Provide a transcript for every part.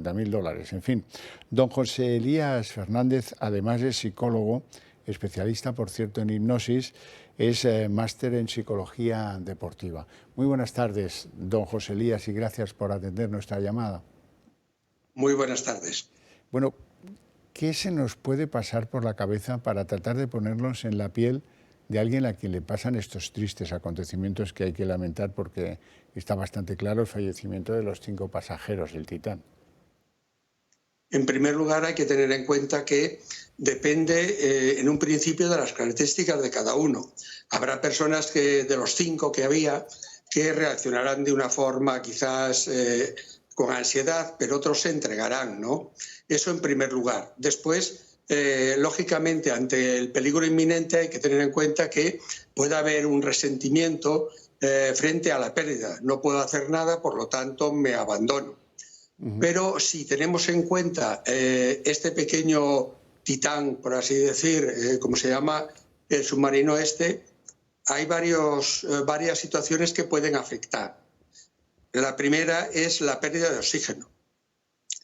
$50.000. En fin, don José Elías Fernández, además de psicólogo, especialista, por cierto, en hipnosis, es máster en psicología deportiva. Muy buenas tardes, don José Elías, y gracias por atender nuestra llamada. Muy buenas tardes. Bueno, ¿qué se nos puede pasar por la cabeza para tratar de ponernos en la piel de alguien a quien le pasan estos tristes acontecimientos que hay que lamentar, porque está bastante claro el fallecimiento de los 5 pasajeros del Titán? En primer lugar, hay que tener en cuenta que depende en un principio de las características de cada uno. Habrá personas de los 5 que había que reaccionarán de una forma quizás con ansiedad, pero otros se entregarán, ¿no? Eso en primer lugar. Después, lógicamente, ante el peligro inminente hay que tener en cuenta que puede haber un resentimiento frente a la pérdida. No puedo hacer nada, por lo tanto me abandono. Pero si tenemos en cuenta este pequeño Titán, por así decir, como se llama el submarino este, hay varias situaciones que pueden afectar. La primera es la pérdida de oxígeno.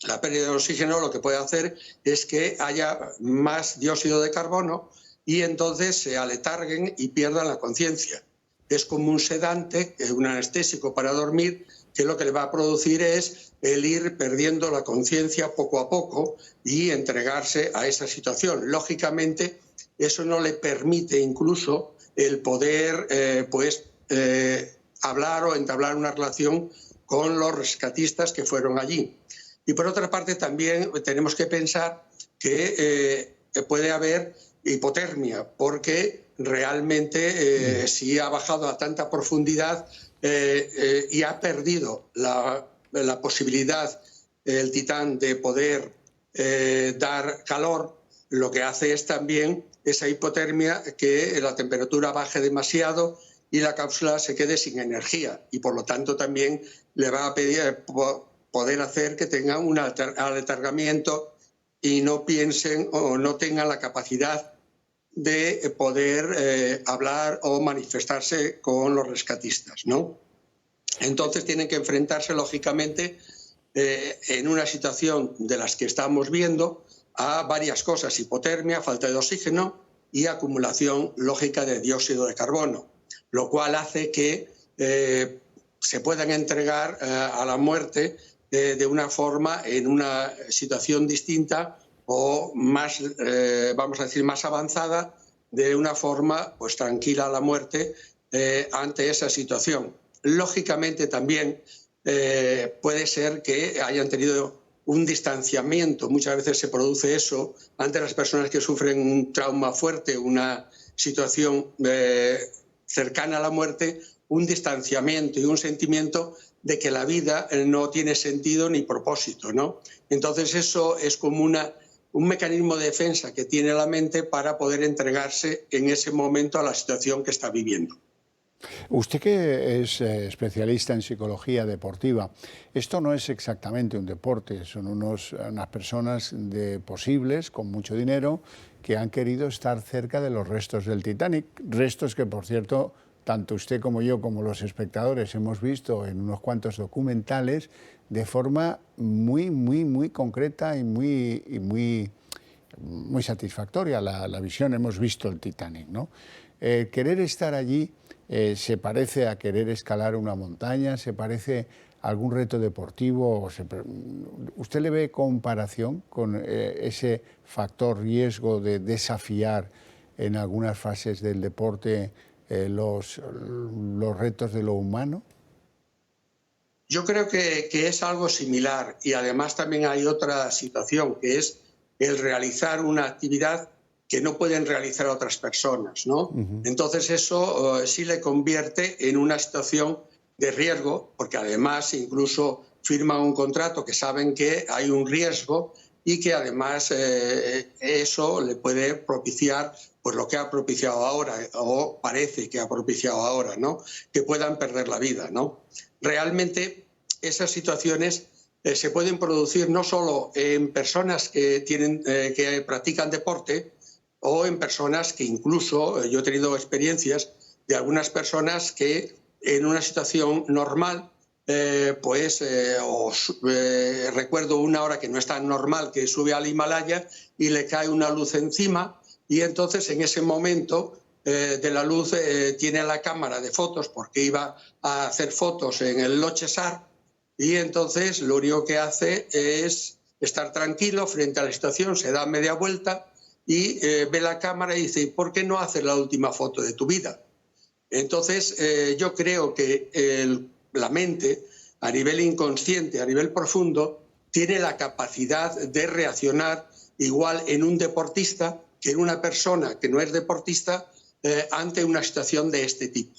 La pérdida de oxígeno lo que puede hacer es que haya más dióxido de carbono y entonces se aletarguen y pierdan la conciencia. Es como un sedante, un anestésico para dormir, que lo que le va a producir es el ir perdiendo la conciencia poco a poco y entregarse a esa situación. Lógicamente, eso no le permite incluso el poder hablar o entablar una relación con los rescatistas que fueron allí. Y por otra parte, también tenemos que pensar que puede haber hipotermia, porque realmente si ha bajado a tanta profundidad y ha perdido la posibilidad el Titán de poder dar calor, lo que hace es también esa hipotermia, que la temperatura baje demasiado y la cápsula se quede sin energía, y por lo tanto también le va a poder hacer que tengan un aletargamiento y no piensen o no tengan la capacidad de poder hablar o manifestarse con los rescatistas, ¿no? Entonces tienen que enfrentarse, lógicamente, en una situación de las que estamos viendo, a varias cosas: hipotermia, falta de oxígeno y acumulación lógica de dióxido de carbono, lo cual hace que se puedan entregar a la muerte de una forma, en una situación distinta o más, vamos a decir, más avanzada, de una forma pues tranquila a la muerte ante esa situación. Lógicamente también puede ser que hayan tenido un distanciamiento. Muchas veces se produce eso ante las personas que sufren un trauma fuerte, una situación cercana a la muerte, un distanciamiento y un sentimiento de que la vida no tiene sentido ni propósito, ¿no? Entonces eso es como un mecanismo de defensa que tiene la mente para poder entregarse en ese momento a la situación que está viviendo. Usted, que es especialista en psicología deportiva, esto no es exactamente un deporte, son unas personas posibles, con mucho dinero, que han querido estar cerca de los restos del Titanic, restos que, por cierto, tanto usted como yo, como los espectadores, hemos visto en unos cuantos documentales de forma muy concreta y muy satisfactoria la visión. Hemos visto el Titanic, ¿no? Querer estar allí se parece a querer escalar una montaña, se parece a algún reto deportivo. ¿Usted le ve comparación con ese factor riesgo de desafiar en algunas fases del deporte los retos de lo humano? Yo creo que es algo similar, y además también hay otra situación, que es el realizar una actividad que no pueden realizar otras personas, ¿no? Entonces eso sí le convierte en una situación de riesgo, porque además incluso firman un contrato que saben que hay un riesgo y que además eso le puede propiciar pues lo que ha propiciado ahora, o parece que ha propiciado ahora, ¿no? Que puedan perder la vida, ¿no? Realmente esas situaciones se pueden producir no solo en personas que practican deporte, o en personas que incluso, yo he tenido experiencias de algunas personas que en una situación normal recuerdo una hora que no es tan normal, que sube al Himalaya y le cae una luz encima, y entonces en ese momento de la luz tiene la cámara de fotos, porque iba a hacer fotos en el Lhotse Sar, y entonces lo único que hace es estar tranquilo frente a la situación, se da media vuelta y ve la cámara y dice: ¿por qué no haces la última foto de tu vida? Entonces yo creo que la mente, a nivel inconsciente, a nivel profundo, tiene la capacidad de reaccionar igual en un deportista que en una persona que no es deportista ante una situación de este tipo.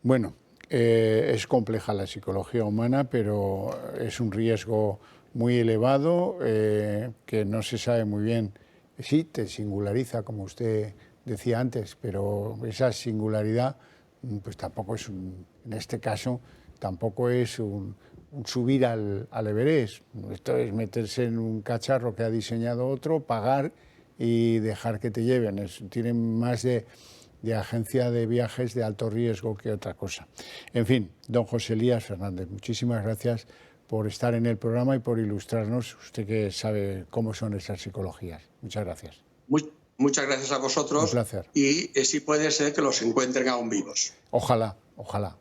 Bueno, es compleja la psicología humana, pero es un riesgo muy elevado que no se sabe muy bien. Sí, te singulariza, como usted decía antes, pero esa singularidad pues tampoco es en este caso tampoco es un subir al Everest. Esto es meterse en un cacharro que ha diseñado otro, pagar y dejar que te lleven. Tienen más de agencia de viajes de alto riesgo que otra cosa. En fin, don José Elías Fernández, muchísimas gracias por estar en el programa y por ilustrarnos, usted que sabe cómo son esas psicologías. Muchas gracias. Muchas gracias a vosotros. Un placer. Y si puede ser que los encuentren aún vivos. Ojalá, ojalá.